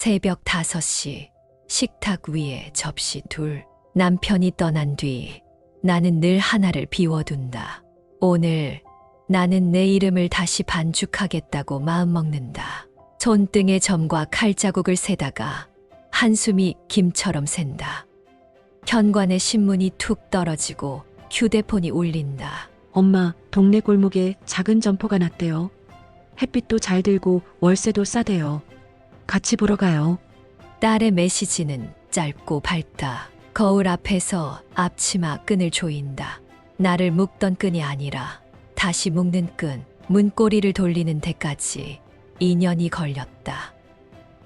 새벽 5시 식탁 위에 접시 둘. 남편이 떠난 뒤 나는 늘 하나를 비워둔다. 오늘 나는 내 이름을 다시 반죽하겠다고 마음먹는다. 손등에 점과 칼자국을 세다가 한숨이 김처럼 샌다. 현관에 신문이 툭 떨어지고 휴대폰이 울린다. 엄마, 동네 골목에 작은 점포가 났대요. 햇빛도 잘 들고 월세도 싸대요. 같이 보러 가요. 딸의 메시지는 짧고 밝다. 거울 앞에서 앞치마 끈을 조인다. 나를 묶던 끈이 아니라 다시 묶는 끈, 문고리를 돌리는 데까지 2년이 걸렸다.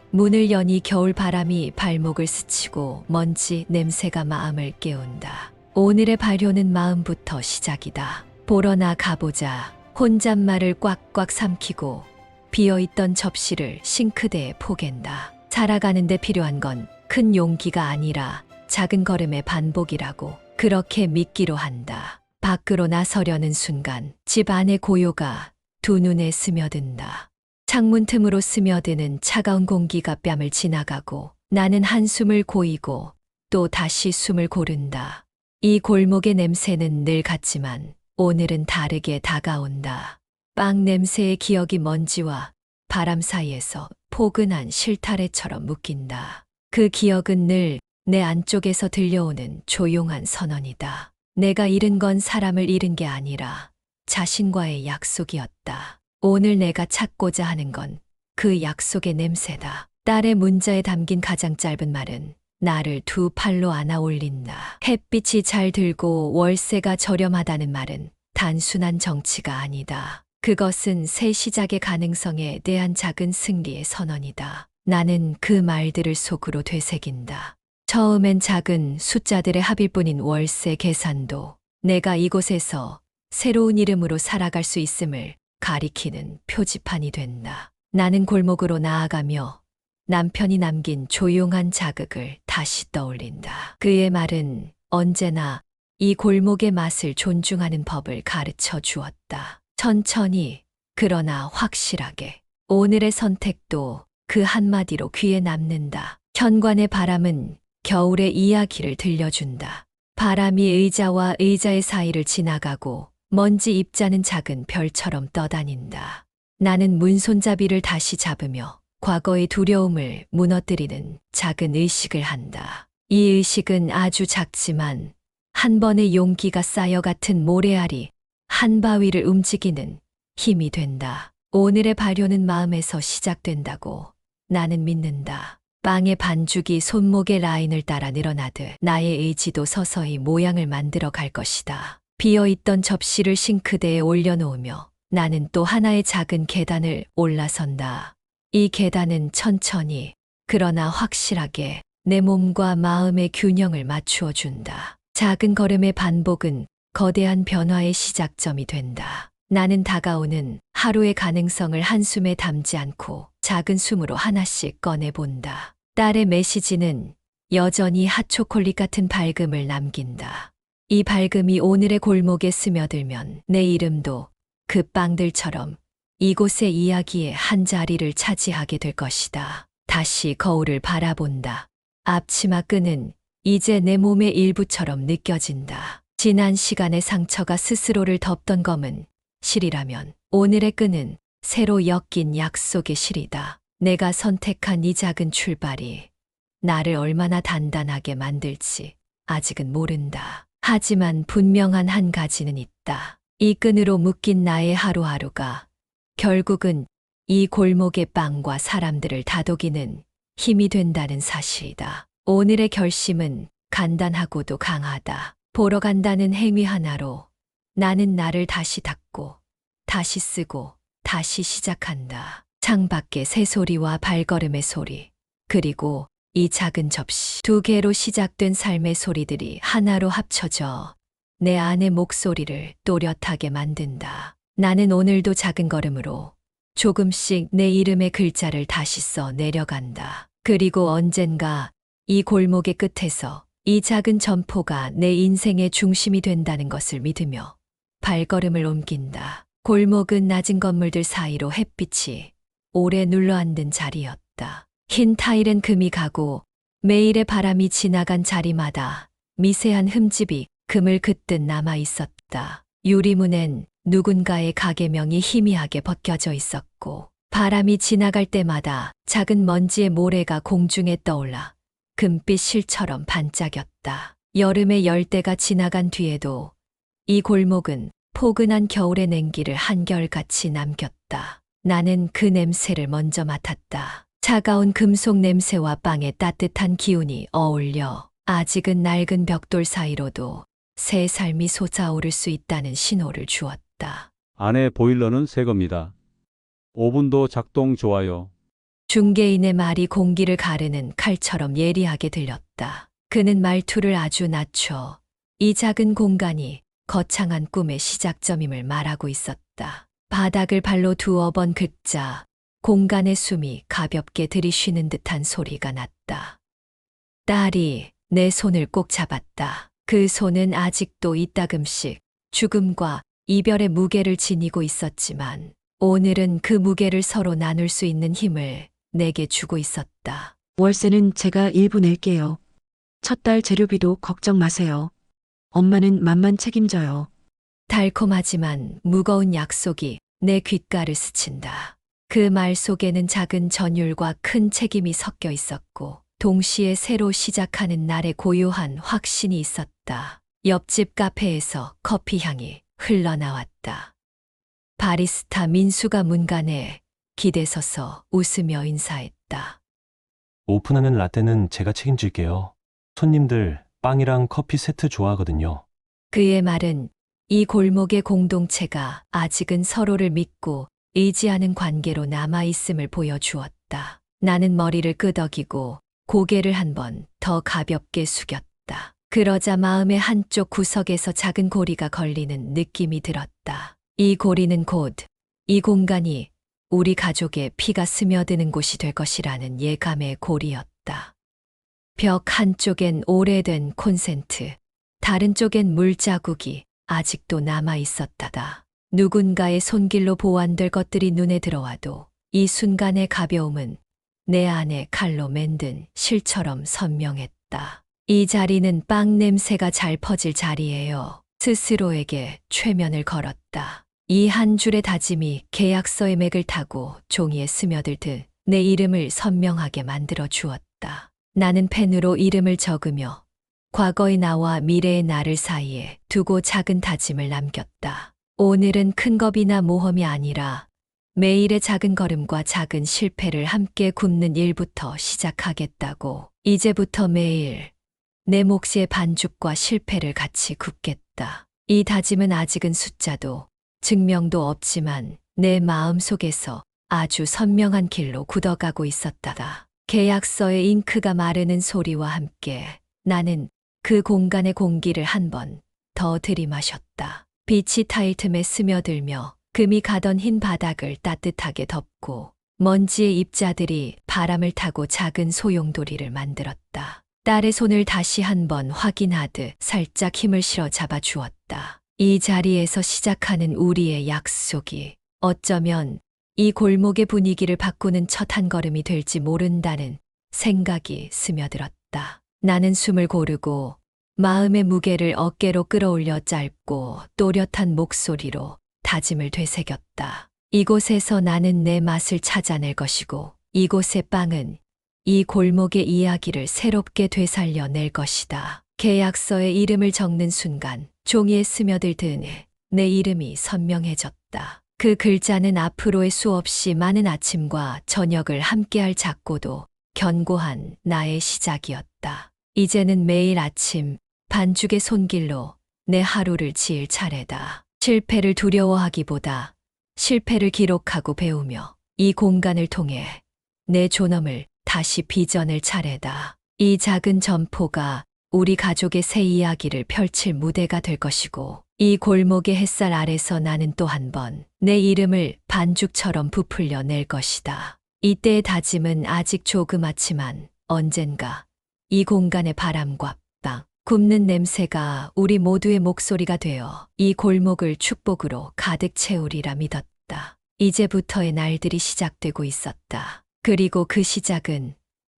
문을 여니 겨울 바람이 발목을 스치고 먼지 냄새가 마음을 깨운다. 오늘의 발효는 마음부터 시작이다. 보러나 가보자. 혼잣말을 꽉꽉 삼키고 비어있던 접시를 싱크대에 포갠다. 살아가는데 필요한 건 큰 용기가 아니라 작은 걸음의 반복이라고 그렇게 믿기로 한다. 밖으로 나서려는 순간 집 안의 고요가 두 눈에 스며든다. 창문 틈으로 스며드는 차가운 공기가 뺨을 지나가고 나는 한숨을 고이고 또 다시 숨을 고른다. 이 골목의 냄새는 늘 같지만 오늘은 다르게 다가온다. 빵 냄새의 기억이 먼지와 바람 사이에서 포근한 실타래처럼 묶인다. 그 기억은 늘 내 안쪽에서 들려오는 조용한 선언이다. 내가 잃은 건 사람을 잃은 게 아니라 자신과의 약속이었다. 오늘 내가 찾고자 하는 건 그 약속의 냄새다. 딸의 문자에 담긴 가장 짧은 말은 나를 두 팔로 안아 올린다. 햇빛이 잘 들고 월세가 저렴하다는 말은 단순한 정치가 아니다. 그것은 새 시작의 가능성에 대한 작은 승리의 선언이다. 나는 그 말들을 속으로 되새긴다. 처음엔 작은 숫자들의 합일 뿐인 월세 계산도 내가 이곳에서 새로운 이름으로 살아갈 수 있음을 가리키는 표지판이 된다. 나는 골목으로 나아가며 남편이 남긴 조용한 자극을 다시 떠올린다. 그의 말은 언제나 이 골목의 맛을 존중하는 법을 가르쳐 주었다. 천천히, 그러나 확실하게. 오늘의 선택도 그 한마디로 귀에 남는다. 현관의 바람은 겨울의 이야기를 들려준다. 바람이 의자와 의자의 사이를 지나가고 먼지 입자는 작은 별처럼 떠다닌다. 나는 문손잡이를 다시 잡으며 과거의 두려움을 무너뜨리는 작은 의식을 한다. 이 의식은 아주 작지만 한 번의 용기가 쌓여 같은 모래알이 한 바위를 움직이는 힘이 된다. 오늘의 발효는 마음에서 시작된다고 나는 믿는다. 빵의 반죽이 손목의 라인을 따라 늘어나듯 나의 의지도 서서히 모양을 만들어 갈 것이다. 비어있던 접시를 싱크대에 올려놓으며 나는 또 하나의 작은 계단을 올라선다. 이 계단은 천천히, 그러나 확실하게 내 몸과 마음의 균형을 맞추어 준다. 작은 걸음의 반복은 거대한 변화의 시작점이 된다. 나는 다가오는 하루의 가능성을 한숨에 담지 않고 작은 숨으로 하나씩 꺼내본다. 딸의 메시지는 여전히 핫초콜릿 같은 밝음을 남긴다. 이 밝음이 오늘의 골목에 스며들면 내 이름도 그 빵들처럼 이곳의 이야기의 한 자리를 차지하게 될 것이다. 다시 거울을 바라본다. 앞치마 끈은 이제 내 몸의 일부처럼 느껴진다. 지난 시간의 상처가 스스로를 덮던 검은 실이라면 오늘의 끈은 새로 엮인 약속의 실이다. 내가 선택한 이 작은 출발이 나를 얼마나 단단하게 만들지 아직은 모른다. 하지만 분명한 한 가지는 있다. 이 끈으로 묶인 나의 하루하루가 결국은 이 골목의 빵과 사람들을 다독이는 힘이 된다는 사실이다. 오늘의 결심은 간단하고도 강하다. 보러 간다는 행위 하나로 나는 나를 다시 닦고 다시 쓰고 다시 시작한다. 창밖의 새소리와 발걸음의 소리, 그리고 이 작은 접시 두 개로 시작된 삶의 소리들이 하나로 합쳐져 내 안의 목소리를 또렷하게 만든다. 나는 오늘도 작은 걸음으로 조금씩 내 이름의 글자를 다시 써 내려간다. 그리고 언젠가 이 골목의 끝에서 이 작은 점포가 내 인생의 중심이 된다는 것을 믿으며 발걸음을 옮긴다. 골목은 낮은 건물들 사이로 햇빛이 오래 눌러앉은 자리였다. 흰 타일은 금이 가고 매일의 바람이 지나간 자리마다 미세한 흠집이 금을 긋듯 남아 있었다. 유리문엔 누군가의 가게명이 희미하게 벗겨져 있었고 바람이 지나갈 때마다 작은 먼지의 모래가 공중에 떠올라 금빛 실처럼 반짝였다. 여름의 열대가 지나간 뒤에도 이 골목은 포근한 겨울의 냉기를 한결같이 남겼다. 나는 그 냄새를 먼저 맡았다. 차가운 금속 냄새와 빵의 따뜻한 기운이 어울려 아직은 낡은 벽돌 사이로도 새 삶이 솟아오를 수 있다는 신호를 주었다. 안에 보일러는 새 겁니다. 오븐도 작동 좋아요. 중개인의 말이 공기를 가르는 칼처럼 예리하게 들렸다. 그는 말투를 아주 낮춰 이 작은 공간이 거창한 꿈의 시작점임을 말하고 있었다. 바닥을 발로 두어 번 긁자 공간의 숨이 가볍게 들이쉬는 듯한 소리가 났다. 딸이 내 손을 꼭 잡았다. 그 손은 아직도 이따금씩 죽음과 이별의 무게를 지니고 있었지만 오늘은 그 무게를 서로 나눌 수 있는 힘을 내게 주고 있었다. 월세는 제가 일부 낼게요. 첫 달 재료비도 걱정 마세요. 엄마는 맘만 책임져요. 달콤하지만 무거운 약속이 내 귓가를 스친다. 그 말 속에는 작은 전율과 큰 책임이 섞여 있었고 동시에 새로 시작하는 날의 고요한 확신이 있었다. 옆집 카페에서 커피 향이 흘러나왔다. 바리스타 민수가 문간에 기대서서 웃으며 인사했다. 오픈하는 라떼는 제가 책임질게요. 손님들 빵이랑 커피 세트 좋아하거든요. 그의 말은 이 골목의 공동체가 아직은 서로를 믿고 의지하는 관계로 남아있음을 보여주었다. 나는 머리를 끄덕이고 고개를 한 번 더 가볍게 숙였다. 그러자 마음의 한쪽 구석에서 작은 고리가 걸리는 느낌이 들었다. 이 고리는 곧 이 공간이 우리 가족의 피가 스며드는 곳이 될 것이라는 예감의 고리였다. 벽 한쪽엔 오래된 콘센트, 다른 쪽엔 물자국이 아직도 남아 있었다다. 누군가의 손길로 보완될 것들이 눈에 들어와도 이 순간의 가벼움은 내 안에 칼로 만든 실처럼 선명했다. 이 자리는 빵 냄새가 잘 퍼질 자리예요. 스스로에게 최면을 걸었다. 이 한 줄의 다짐이 계약서의 맥을 타고 종이에 스며들듯 내 이름을 선명하게 만들어 주었다. 나는 펜으로 이름을 적으며 과거의 나와 미래의 나를 사이에 두고 작은 다짐을 남겼다. 오늘은 큰 겁이나 모험이 아니라 매일의 작은 걸음과 작은 실패를 함께 굽는 일부터 시작하겠다고. 이제부터 매일 내 몫의 반죽과 실패를 같이 굽겠다. 이 다짐은 아직은 숫자도 증명도 없지만 내 마음 속에서 아주 선명한 길로 굳어가고 있었다. 계약서의 잉크가 마르는 소리와 함께 나는 그 공간의 공기를 한 번 더 들이마셨다. 빛이 타일 틈에 스며들며 금이 가던 흰 바닥을 따뜻하게 덮고 먼지의 입자들이 바람을 타고 작은 소용돌이를 만들었다. 딸의 손을 다시 한번 확인하듯 살짝 힘을 실어 잡아주었다. 이 자리에서 시작하는 우리의 약속이 어쩌면 이 골목의 분위기를 바꾸는 첫 한 걸음이 될지 모른다는 생각이 스며들었다. 나는 숨을 고르고 마음의 무게를 어깨로 끌어올려 짧고 또렷한 목소리로 다짐을 되새겼다. 이곳에서 나는 내 맛을 찾아낼 것이고 이곳의 빵은 이 골목의 이야기를 새롭게 되살려낼 것이다. 계약서에 이름을 적는 순간 종이에 스며들듯 내 이름이 선명해졌다. 그 글자는 앞으로의 수없이 많은 아침과 저녁을 함께할 작고도 견고한 나의 시작이었다. 이제는 매일 아침 반죽의 손길로 내 하루를 지을 차례다. 실패를 두려워하기보다 실패를 기록하고 배우며 이 공간을 통해 내 존엄을 다시 빚어낼 차례다. 이 작은 점포가 우리 가족의 새 이야기를 펼칠 무대가 될 것이고 이 골목의 햇살 아래서 나는 또 한 번 내 이름을 반죽처럼 부풀려 낼 것이다. 이때의 다짐은 아직 조그맣지만 언젠가 이 공간의 바람과 빵, 굽는 냄새가 우리 모두의 목소리가 되어 이 골목을 축복으로 가득 채우리라 믿었다. 이제부터의 날들이 시작되고 있었다. 그리고 그 시작은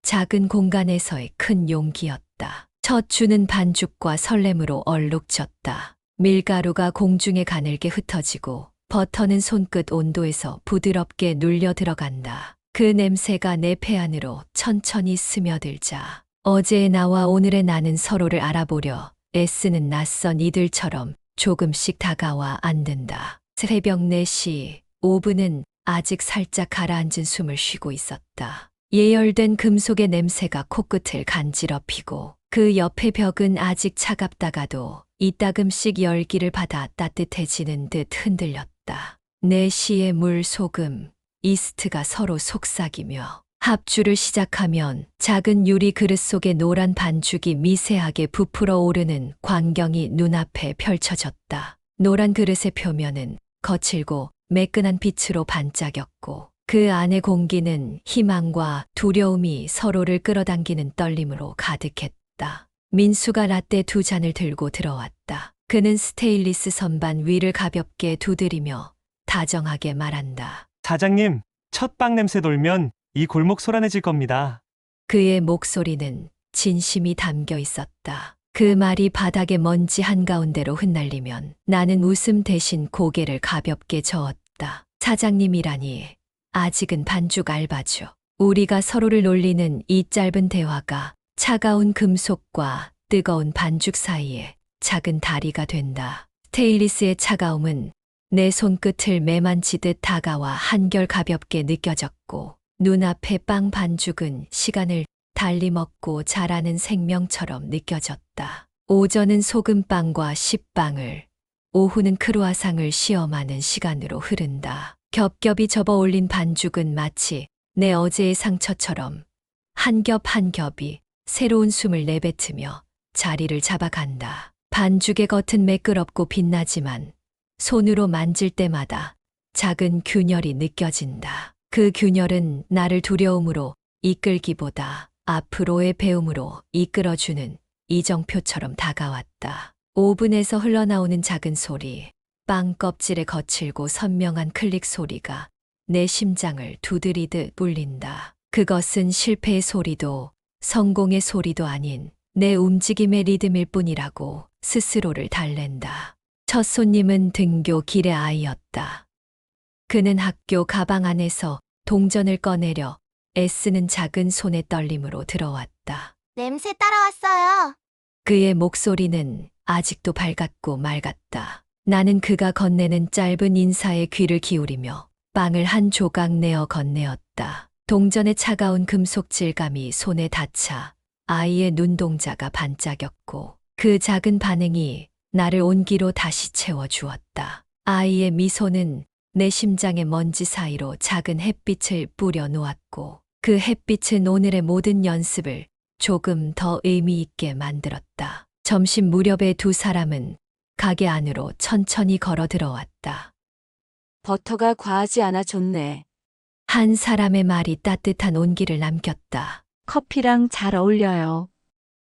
작은 공간에서의 큰 용기였다. 첫 주는 반죽과 설렘으로 얼룩졌다. 밀가루가 공중에 가늘게 흩어지고 버터는 손끝 온도에서 부드럽게 눌려 들어간다. 그 냄새가 내 폐 안으로 천천히 스며들자 어제의 나와 오늘의 나는 서로를 알아보려 애쓰는 낯선 이들처럼 조금씩 다가와 앉는다. 새벽 4시, 오븐은 아직 살짝 가라앉은 숨을 쉬고 있었다. 예열된 금속의 냄새가 코끝을 간지럽히고 그 옆의 벽은 아직 차갑다가도 이따금씩 열기를 받아 따뜻해지는 듯 흔들렸다. 4시에 물, 소금, 이스트가 서로 속삭이며 합주를 시작하면 작은 유리 그릇 속에 노란 반죽이 미세하게 부풀어 오르는 광경이 눈앞에 펼쳐졌다. 노란 그릇의 표면은 거칠고 매끈한 빛으로 반짝였고 그 안의 공기는 희망과 두려움이 서로를 끌어당기는 떨림으로 가득했다. 민수가 라떼 2잔을 들고 들어왔다. 그는 스테인리스 선반 위를 가볍게 두드리며 다정하게 말한다. 사장님, 첫 빵 냄새 돌면 이 골목 소란해질 겁니다. 그의 목소리는 진심이 담겨 있었다. 그 말이 바닥에 먼지 한가운데로 흩날리면 나는 웃음 대신 고개를 가볍게 저었다. 사장님이라니 아직은 반죽 알바죠. 우리가 서로를 놀리는 이 짧은 대화가 차가운 금속과 뜨거운 반죽 사이에 작은 다리가 된다. 스테인리스의 차가움은 내 손끝을 매만치듯 다가와 한결 가볍게 느껴졌고 눈앞의 빵 반죽은 시간을 달리 먹고 자라는 생명처럼 느껴졌다. 오전은 소금빵과 식빵을, 오후는 크루아상을 시험하는 시간으로 흐른다. 겹겹이 접어 올린 반죽은 마치 내 어제의 상처처럼 한 겹 한 겹이 새로운 숨을 내뱉으며 자리를 잡아간다. 반죽의 겉은 매끄럽고 빛나지만 손으로 만질 때마다 작은 균열이 느껴진다. 그 균열은 나를 두려움으로 이끌기보다 앞으로의 배움으로 이끌어주는 이정표처럼 다가왔다. 오븐에서 흘러나오는 작은 소리, 빵 껍질의 거칠고 선명한 클릭 소리가 내 심장을 두드리듯 울린다. 그것은 실패의 소리도 성공의 소리도 아닌 내 움직임의 리듬일 뿐이라고 스스로를 달랜다. 첫 손님은 등교 길의 아이였다. 그는 학교 가방 안에서 동전을 꺼내려 애쓰는 작은 손의 떨림으로 들어왔다. 냄새 따라왔어요. 그의 목소리는 아직도 밝았고 맑았다. 나는 그가 건네는 짧은 인사에 귀를 기울이며 빵을 한 조각 내어 건네었다. 동전의 차가운 금속 질감이 손에 닿자 아이의 눈동자가 반짝였고 그 작은 반응이 나를 온기로 다시 채워주었다. 아이의 미소는 내 심장의 먼지 사이로 작은 햇빛을 뿌려 놓았고 그 햇빛은 오늘의 모든 연습을 조금 더 의미 있게 만들었다. 점심 무렵에 두 사람은 가게 안으로 천천히 걸어 들어왔다. 버터가 과하지 않아 좋네. 한 사람의 말이 따뜻한 온기를 남겼다. 커피랑 잘 어울려요.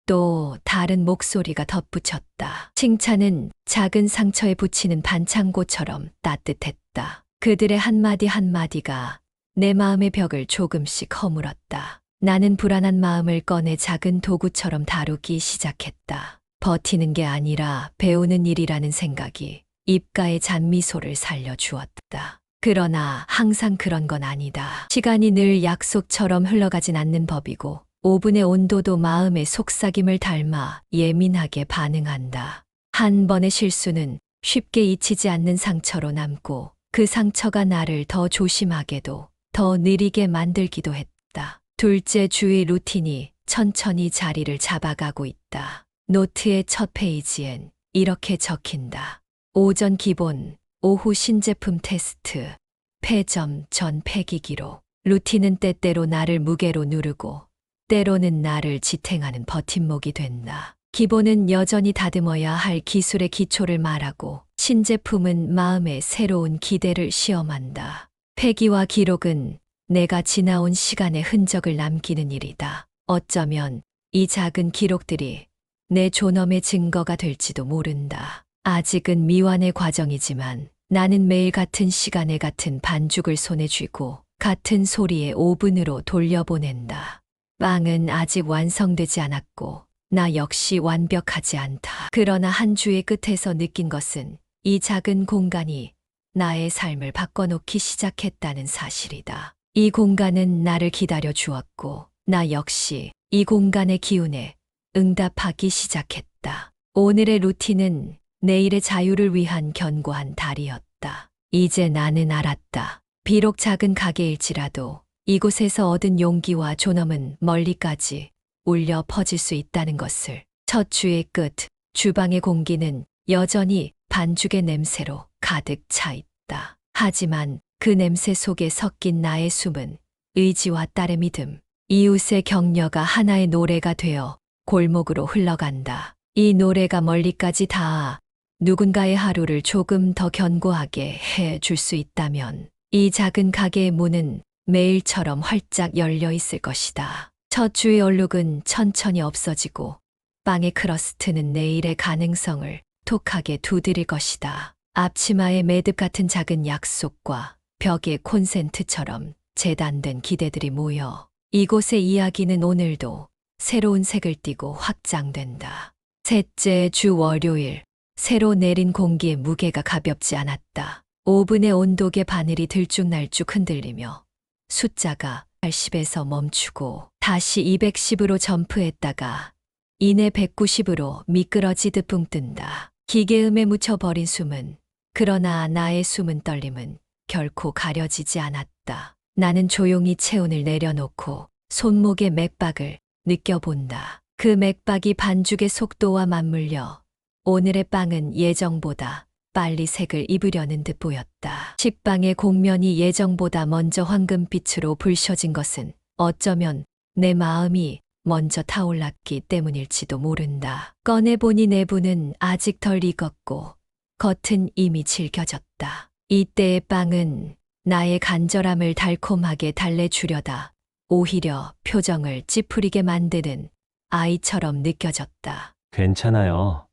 또 다른 목소리가 덧붙였다. 칭찬은 작은 상처에 붙이는 반창고처럼 따뜻했다. 그들의 한마디 한마디가 내 마음의 벽을 조금씩 허물었다. 나는 불안한 마음을 꺼내 작은 도구처럼 다루기 시작했다. 버티는 게 아니라 배우는 일이라는 생각이 입가의 잔미소를 살려주었다. 그러나 항상 그런 건 아니다. 시간이 늘 약속처럼 흘러가진 않는 법이고 오븐의 온도도 마음의 속삭임을 닮아 예민하게 반응한다. 한 번의 실수는 쉽게 잊히지 않는 상처로 남고 그 상처가 나를 더 조심하게도 더 느리게 만들기도 했다. 둘째 주의 루틴이 천천히 자리를 잡아가고 있다. 노트의 첫 페이지엔 이렇게 적힌다. 오전 기본, 오후 신제품 테스트, 폐점 전 폐기 기록. 루틴은 때때로 나를 무게로 누르고 때로는 나를 지탱하는 버팀목이 된다. 기본은 여전히 다듬어야 할 기술의 기초를 말하고 신제품은 마음의 새로운 기대를 시험한다. 폐기와 기록은 내가 지나온 시간의 흔적을 남기는 일이다. 어쩌면 이 작은 기록들이 내 존엄의 증거가 될지도 모른다. 아직은 미완의 과정이지만 나는 매일 같은 시간에 같은 반죽을 손에 쥐고 같은 소리의 오븐으로 돌려보낸다. 빵은 아직 완성되지 않았고 나 역시 완벽하지 않다. 그러나 한 주의 끝에서 느낀 것은 이 작은 공간이 나의 삶을 바꿔놓기 시작했다는 사실이다. 이 공간은 나를 기다려 주었고 나 역시 이 공간의 기운에 응답하기 시작했다. 오늘의 루틴은 내일의 자유를 위한 견고한 다리였다. 이제 나는 알았다. 비록 작은 가게일지라도 이곳에서 얻은 용기와 존엄은 멀리까지 울려 퍼질 수 있다는 것을. 첫 주의 끝, 주방의 공기는 여전히 반죽의 냄새로 가득 차 있다. 하지만 그 냄새 속에 섞인 나의 숨은 의지와 딸의 믿음, 이웃의 격려가 하나의 노래가 되어 골목으로 흘러간다. 이 노래가 멀리까지 닿아 누군가의 하루를 조금 더 견고하게 해 줄 수 있다면 이 작은 가게의 문은 매일처럼 활짝 열려 있을 것이다. 첫 주의 얼룩은 천천히 없어지고 빵의 크러스트는 내일의 가능성을 톡하게 두드릴 것이다. 앞치마의 매듭 같은 작은 약속과 벽의 콘센트처럼 재단된 기대들이 모여 이곳의 이야기는 오늘도 새로운 색을 띠고 확장된다. 셋째 주 월요일, 새로 내린 공기의 무게가 가볍지 않았다. 오븐의 온도계 바늘이 들쭉날쭉 흔들리며 숫자가 80에서 멈추고 다시 210으로 점프했다가 이내 190으로 미끄러지듯 붕 뜬다. 기계음에 묻혀버린 숨은, 그러나 나의 숨은 떨림은 결코 가려지지 않았다. 나는 조용히 체온을 내려놓고 손목의 맥박을 느껴본다. 그 맥박이 반죽의 속도와 맞물려 오늘의 빵은 예정보다 빨리 색을 입으려는 듯 보였다. 식빵의 곡면이 예정보다 먼저 황금빛으로 불셔진 것은 어쩌면 내 마음이 먼저 타올랐기 때문일지도 모른다. 꺼내보니 내부는 아직 덜 익었고 겉은 이미 질겨졌다. 이때의 빵은 나의 간절함을 달콤하게 달래주려다 오히려 표정을 찌푸리게 만드는 아이처럼 느껴졌다. 괜찮아요.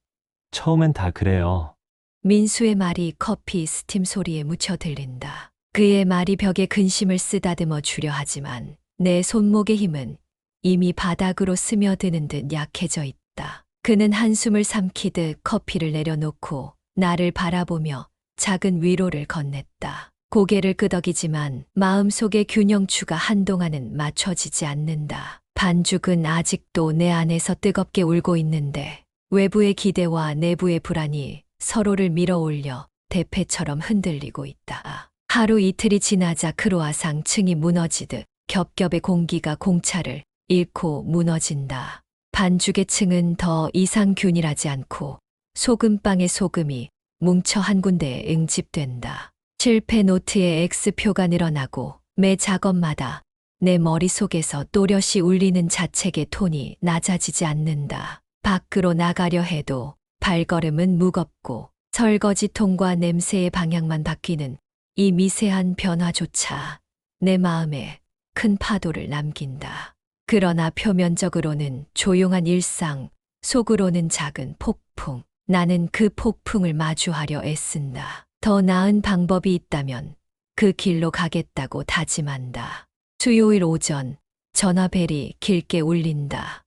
처음엔 다 그래요. 민수의 말이 커피 스팀 소리에 묻혀 들린다. 그의 말이 벽에 근심을 쓰다듬어 주려 하지만 내 손목의 힘은 이미 바닥으로 스며드는 듯 약해져 있다. 그는 한숨을 삼키듯 커피를 내려놓고 나를 바라보며 작은 위로를 건넸다. 고개를 끄덕이지만 마음속의 균형추가 한동안은 맞춰지지 않는다. 반죽은 아직도 내 안에서 뜨겁게 울고 있는데 외부의 기대와 내부의 불안이 서로를 밀어올려 대패처럼 흔들리고 있다. 하루 이틀이 지나자 크로아상 층이 무너지듯 겹겹의 공기가 공차를 잃고 무너진다. 반죽의 층은 더 이상 균일하지 않고 소금빵의 소금이 뭉쳐 한 군데에 응집된다. 실패 노트의 X표가 늘어나고 매 작업마다 내 머릿속에서 또렷이 울리는 자책의 톤이 낮아지지 않는다. 밖으로 나가려 해도 발걸음은 무겁고 설거지통과 냄새의 방향만 바뀌는 이 미세한 변화조차 내 마음에 큰 파도를 남긴다. 그러나 표면적으로는 조용한 일상, 속으로는 작은 폭풍. 나는 그 폭풍을 마주하려 애쓴다. 더 나은 방법이 있다면 그 길로 가겠다고 다짐한다. 수요일 오전, 전화벨이 길게 울린다.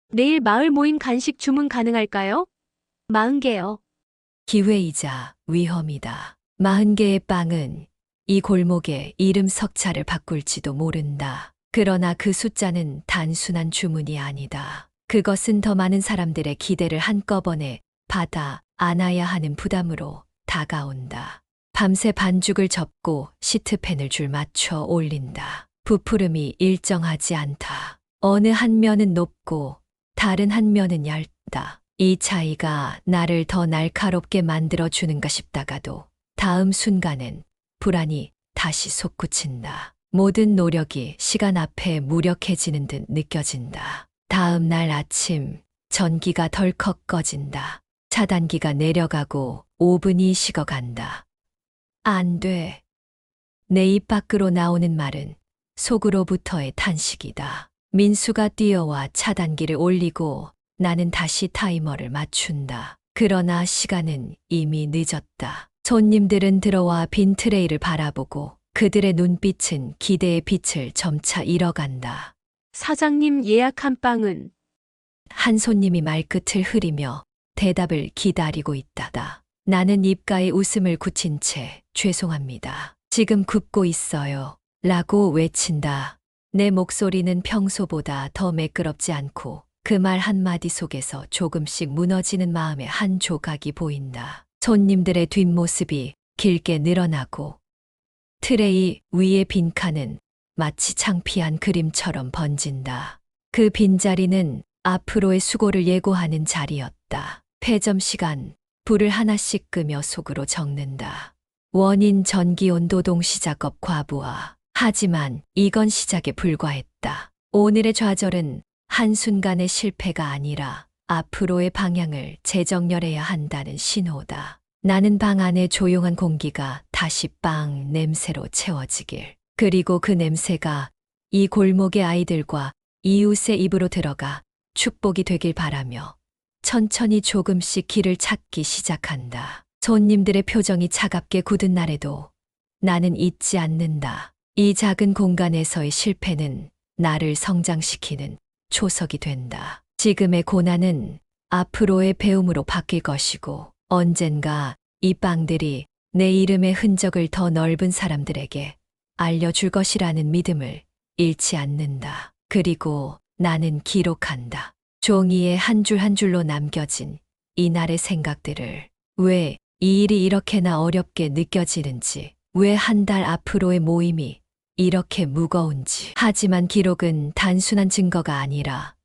내일 마을 모임 간식 주문 가능할까요? 40개요. 기회이자 위험이다. 40개의 빵은 이 골목의 이름 석자를 바꿀지도 모른다. 그러나 그 숫자는 단순한 주문이 아니다. 그것은 더 많은 사람들의 기대를 한꺼번에 받아 안아야 하는 부담으로 다가온다. 밤새 반죽을 접고 시트팬을 줄 맞춰 올린다. 부푸름이 일정하지 않다. 어느 한 면은 높고 다른 한 면은 얇다. 이 차이가 나를 더 날카롭게 만들어주는가 싶다가도 다음 순간엔 불안이 다시 솟구친다. 모든 노력이 시간 앞에 무력해지는 듯 느껴진다. 다음 날 아침 전기가 덜컥 꺼진다. 차단기가 내려가고 오븐이 식어간다. 안 돼. 내 입 밖으로 나오는 말은 속으로부터의 탄식이다. 민수가 뛰어와 차단기를 올리고 나는 다시 타이머를 맞춘다. 그러나 시간은 이미 늦었다. 손님들은 들어와 빈 트레이를 바라보고 그들의 눈빛은 기대의 빛을 점차 잃어간다. 사장님 예약한 빵은 한 손님이 말끝을 흐리며 대답을 기다리고 있다다. 나는 입가에 웃음을 굳힌 채 죄송합니다. 지금 굽고 있어요. 라고 외친다. 내 목소리는 평소보다 더 매끄럽지 않고 그 말 한마디 속에서 조금씩 무너지는 마음의 한 조각이 보인다. 손님들의 뒷모습이 길게 늘어나고 트레이 위의 빈칸은 마치 창피한 그림처럼 번진다. 그 빈자리는 앞으로의 수고를 예고하는 자리였다. 폐점 시간, 불을 하나씩 끄며 속으로 적는다. 원인 전기온 노동 시작업 과부하. 하지만 이건 시작에 불과했다. 오늘의 좌절은 한순간의 실패가 아니라 앞으로의 방향을 재정렬해야 한다는 신호다. 나는 방 안의 조용한 공기가 다시 빵 냄새로 채워지길. 그리고 그 냄새가 이 골목의 아이들과 이웃의 입으로 들어가 축복이 되길 바라며 천천히 조금씩 길을 찾기 시작한다. 손님들의 표정이 차갑게 굳은 날에도 나는 잊지 않는다. 이 작은 공간에서의 실패는 나를 성장시키는 초석이 된다. 지금의 고난은 앞으로의 배움으로 바뀔 것이고 언젠가 이 빵들이 내 이름의 흔적을 더 넓은 사람들에게 알려줄 것이라는 믿음을 잃지 않는다. 그리고 나는 기록한다. 종이에 한 줄 한 줄로 남겨진 이날의 생각들을. 왜 이 일이 이렇게나 어렵게 느껴지는지, 왜 한 달 앞으로의 모임이 이렇게 무거운지. 하지만 기록은 단순한 증거가 아니라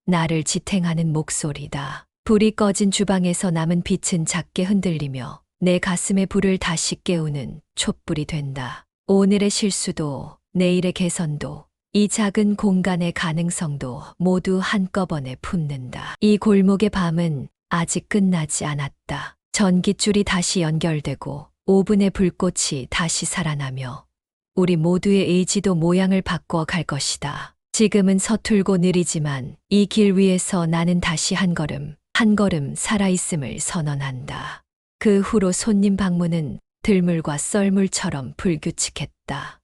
나를 지탱하는 목소리다. 불이 꺼진 주방에서 남은 빛은 작게 흔들리며 내 가슴의 불을 다시 깨우는 촛불이 된다. 오늘의 실수도 내일의 개선도 이 작은 공간의 가능성도 모두 한꺼번에 품는다. 이 골목의 밤은 아직 끝나지 않았다. 전깃줄이 다시 연결되고 오븐의 불꽃이 다시 살아나며 우리 모두의 의지도 모양을 바꿔 갈 것이다. 지금은 서툴고 느리지만 이 길 위에서 나는 다시 한 걸음 살아있음을 선언한다. 그 후로 손님 방문은 들물과 썰물처럼 불규칙했다.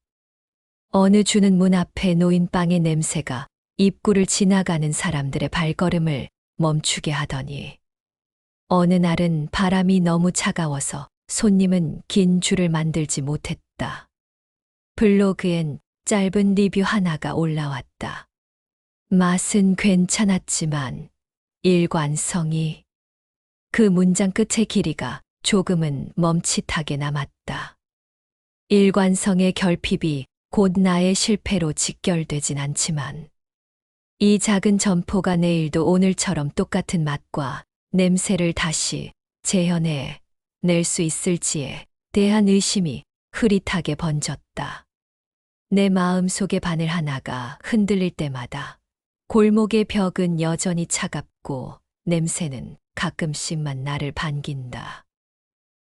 어느 주는 문 앞에 놓인 빵의 냄새가 입구를 지나가는 사람들의 발걸음을 멈추게 하더니 어느 날은 바람이 너무 차가워서 손님은 긴 줄을 만들지 못했다. 블로그엔 짧은 리뷰 하나가 올라왔다. 맛은 괜찮았지만 일관성이. 그 문장 끝의 길이가 조금은 멈칫하게 남았다. 일관성의 결핍이 곧 나의 실패로 직결되진 않지만 이 작은 점포가 내일도 오늘처럼 똑같은 맛과 냄새를 다시 재현해 낼 수 있을지에 대한 의심이 흐릿하게 번졌다. 내 마음속의 바늘 하나가 흔들릴 때마다 골목의 벽은 여전히 차갑고 냄새는 가끔씩만 나를 반긴다.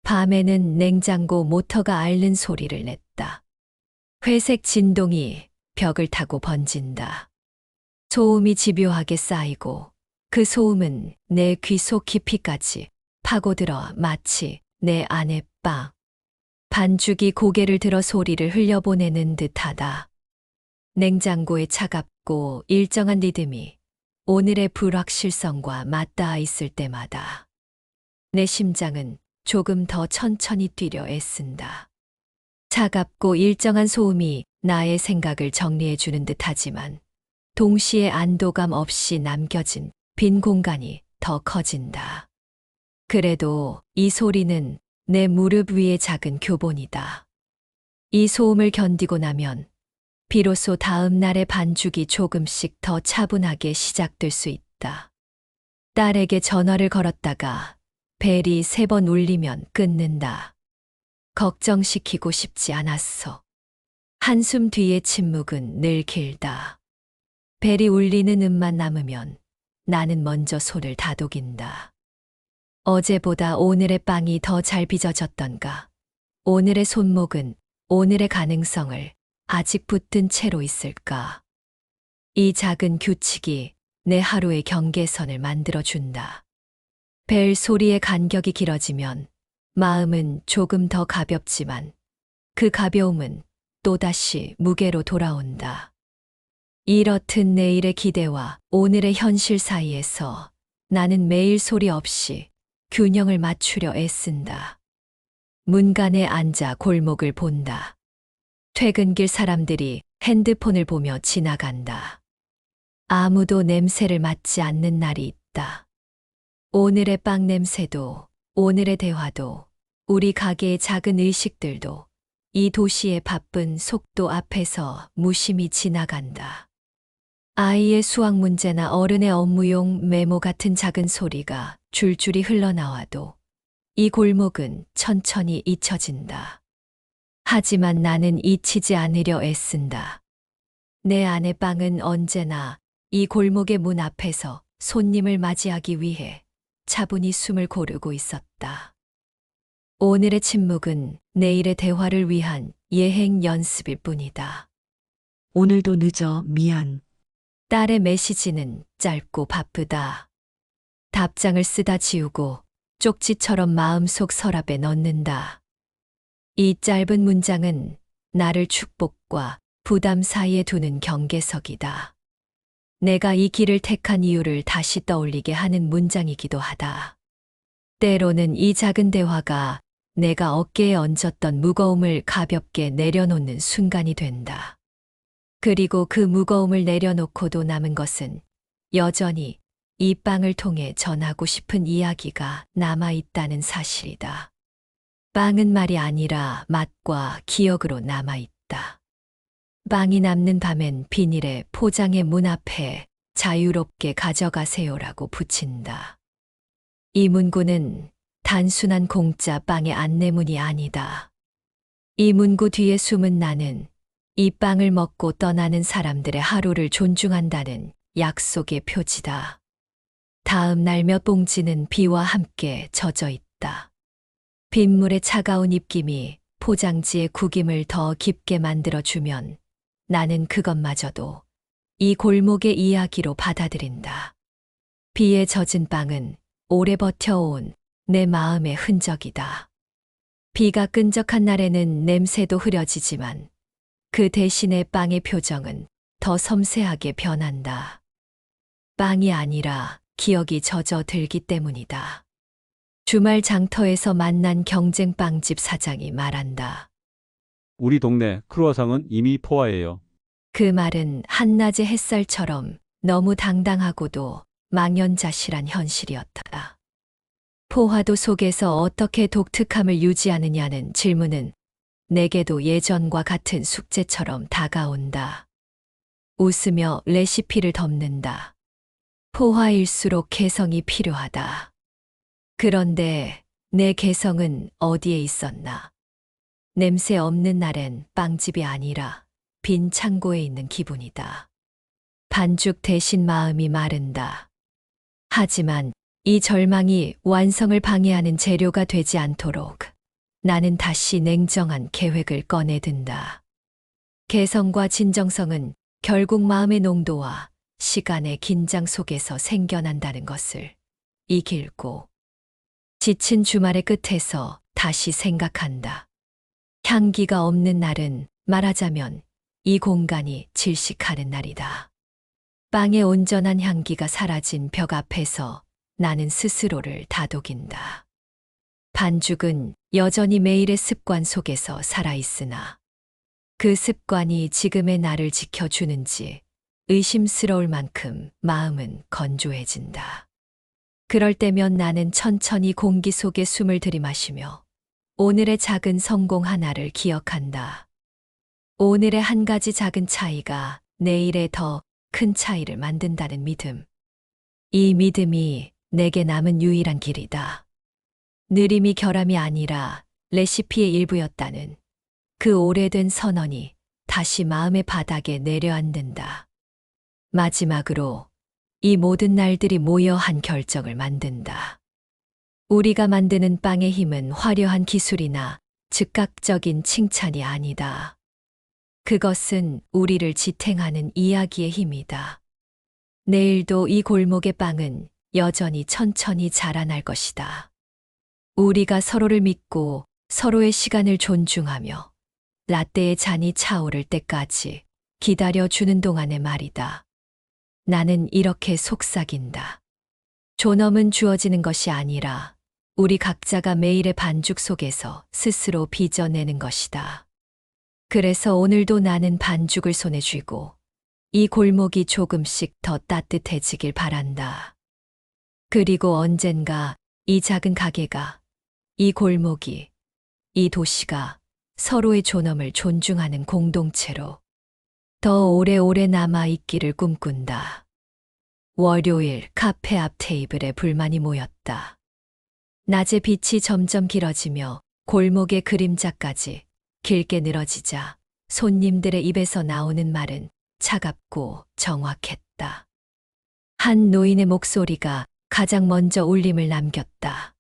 밤에는 냉장고 모터가 앓는 소리를 냈다. 회색 진동이 벽을 타고 번진다. 소음이 집요하게 쌓이고 그 소음은 내 귀 속 깊이까지 파고들어 마치 내 안에 반죽이 고개를 들어 소리를 흘려보내는 듯하다. 냉장고의 차갑고 일정한 리듬이 오늘의 불확실성과 맞닿아 있을 때마다 내 심장은 조금 더 천천히 뛰려 애쓴다. 차갑고 일정한 소음이 나의 생각을 정리해주는 듯하지만 동시에 안도감 없이 남겨진 빈 공간이 더 커진다. 그래도 이 소리는 내 무릎 위의 작은 교본이다. 이 소음을 견디고 나면 비로소 다음 날의 반죽이 조금씩 더 차분하게 시작될 수 있다. 딸에게 전화를 걸었다가 벨이 3번 울리면 끊는다. 걱정시키고 싶지 않았어. 한숨 뒤의 침묵은 늘 길다. 벨이 울리는 음만 남으면 나는 먼저 손을 다독인다. 어제보다 오늘의 빵이 더 잘 빚어졌던가? 오늘의 손목은 오늘의 가능성을 아직 붙든 채로 있을까? 이 작은 규칙이 내 하루의 경계선을 만들어준다. 벨 소리의 간격이 길어지면 마음은 조금 더 가볍지만 그 가벼움은 또다시 무게로 돌아온다. 이렇듯 내일의 기대와 오늘의 현실 사이에서 나는 매일 소리 없이 균형을 맞추려 애쓴다. 문간에 앉아 골목을 본다. 퇴근길 사람들이 핸드폰을 보며 지나간다. 아무도 냄새를 맡지 않는 날이 있다. 오늘의 빵 냄새도, 오늘의 대화도, 우리 가게의 작은 의식들도 이 도시의 바쁜 속도 앞에서 무심히 지나간다. 아이의 수학 문제나 어른의 업무용 메모 같은 작은 소리가 줄줄이 흘러나와도 이 골목은 천천히 잊혀진다. 하지만 나는 잊히지 않으려 애쓴다. 내 안의 빵은 언제나 이 골목의 문 앞에서 손님을 맞이하기 위해 차분히 숨을 고르고 있었다. 오늘의 침묵은 내일의 대화를 위한 예행 연습일 뿐이다. 오늘도 늦어 미안. 딸의 메시지는 짧고 바쁘다. 답장을 쓰다 지우고 쪽지처럼 마음속 서랍에 넣는다. 이 짧은 문장은 나를 축복과 부담 사이에 두는 경계석이다. 내가 이 길을 택한 이유를 다시 떠올리게 하는 문장이기도 하다. 때로는 이 작은 대화가 내가 어깨에 얹었던 무거움을 가볍게 내려놓는 순간이 된다. 그리고 그 무거움을 내려놓고도 남은 것은 여전히 이 빵을 통해 전하고 싶은 이야기가 남아있다는 사실이다. 빵은 말이 아니라 맛과 기억으로 남아있다. 빵이 남는 밤엔 비닐에 포장해 문 앞에 자유롭게 가져가세요라고 붙인다. 이 문구는 단순한 공짜 빵의 안내문이 아니다. 이 문구 뒤에 숨은 나는 이 빵을 먹고 떠나는 사람들의 하루를 존중한다는 약속의 표지다. 다음 날 몇 봉지는 비와 함께 젖어 있다. 빗물의 차가운 입김이 포장지의 구김을 더 깊게 만들어주면 나는 그것마저도 이 골목의 이야기로 받아들인다. 비에 젖은 빵은 오래 버텨온 내 마음의 흔적이다. 비가 끈적한 날에는 냄새도 흐려지지만 그 대신에 빵의 표정은 더 섬세하게 변한다. 빵이 아니라 기억이 젖어들기 때문이다. 주말 장터에서 만난 경쟁 빵집 사장이 말한다. 우리 동네 크루아상은 이미 포화예요. 그 말은 한낮의 햇살처럼 너무 당당하고도 망연자실한 현실이었다. 포화도 속에서 어떻게 독특함을 유지하느냐는 질문은 내게도 예전과 같은 숙제처럼 다가온다. 웃으며 레시피를 덮는다. 포화일수록 개성이 필요하다. 그런데 내 개성은 어디에 있었나? 냄새 없는 날엔 빵집이 아니라 빈 창고에 있는 기분이다. 반죽 대신 마음이 마른다. 하지만 이 절망이 완성을 방해하는 재료가 되지 않도록 나는 다시 냉정한 계획을 꺼내든다. 개성과 진정성은 결국 마음의 농도와 시간의 긴장 속에서 생겨난다는 것을 이 길고 지친 주말의 끝에서 다시 생각한다. 향기가 없는 날은 말하자면 이 공간이 질식하는 날이다. 빵의 온전한 향기가 사라진 벽 앞에서 나는 스스로를 다독인다. 반죽은 여전히 매일의 습관 속에서 살아있으나 그 습관이 지금의 나를 지켜주는지 의심스러울 만큼 마음은 건조해진다. 그럴 때면 나는 천천히 공기 속에 숨을 들이마시며 오늘의 작은 성공 하나를 기억한다. 오늘의 한 가지 작은 차이가 내일의 더 큰 차이를 만든다는 믿음. 이 믿음이 내게 남은 유일한 길이다. 느림이 결함이 아니라 레시피의 일부였다는 그 오래된 선언이 다시 마음의 바닥에 내려앉는다. 마지막으로 이 모든 날들이 모여 한 결정을 만든다. 우리가 만드는 빵의 힘은 화려한 기술이나 즉각적인 칭찬이 아니다. 그것은 우리를 지탱하는 이야기의 힘이다. 내일도 이 골목의 빵은 여전히 천천히 자라날 것이다. 우리가 서로를 믿고 서로의 시간을 존중하며 라떼의 잔이 차오를 때까지 기다려주는 동안의 말이다. 나는 이렇게 속삭인다. 존엄은 주어지는 것이 아니라 우리 각자가 매일의 반죽 속에서 스스로 빚어내는 것이다. 그래서 오늘도 나는 반죽을 손에 쥐고 이 골목이 조금씩 더 따뜻해지길 바란다. 그리고 언젠가 이 작은 가게가, 이 골목이, 이 도시가 서로의 존엄을 존중하는 공동체로 더 오래오래 남아있기를 꿈꾼다. 월요일 카페 앞 테이블에 불만이 모였다. 낮의 빛이 점점 길어지며 골목의 그림자까지 길게 늘어지자 손님들의 입에서 나오는 말은 차갑고 정확했다. 한 노인의 목소리가 가장 먼저 울림을 남겼다.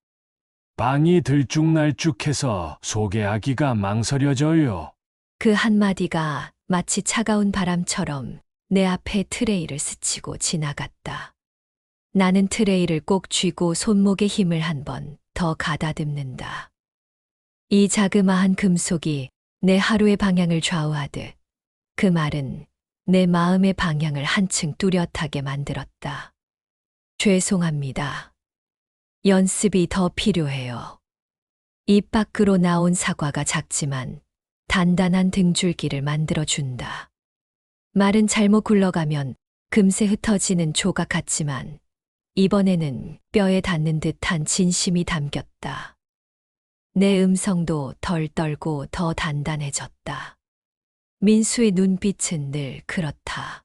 빵이 들쭉날쭉해서 소개하기가 망설여져요. 그 한마디가 마치 차가운 바람처럼 내 앞에 트레이를 스치고 지나갔다. 나는 트레이를 꼭 쥐고 손목에 힘을 한 번 더 가다듬는다. 이 자그마한 금속이 내 하루의 방향을 좌우하듯 그 말은 내 마음의 방향을 한층 뚜렷하게 만들었다. 죄송합니다. 연습이 더 필요해요. 입 밖으로 나온 사과가 작지만 단단한 등줄기를 만들어준다. 말은 잘못 굴러가면 금세 흩어지는 조각 같지만 이번에는 뼈에 닿는 듯한 진심이 담겼다. 내 음성도 덜 떨고 더 단단해졌다. 민수의 눈빛은 늘 그렇다.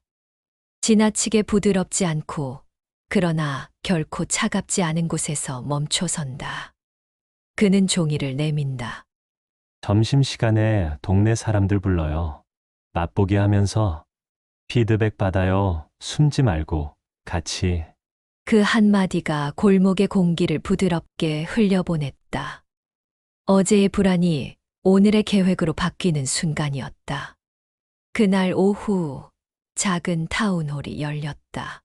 지나치게 부드럽지 않고 그러나 결코 차갑지 않은 곳에서 멈춰선다. 그는 종이를 내민다. 점심시간에 동네 사람들 불러요. 맛보기 하면서 피드백 받아요. 숨지 말고 같이. 그 한마디가 골목의 공기를 부드럽게 흘려보냈다. 어제의 불안이 오늘의 계획으로 바뀌는 순간이었다. 그날 오후 작은 타운홀이 열렸다.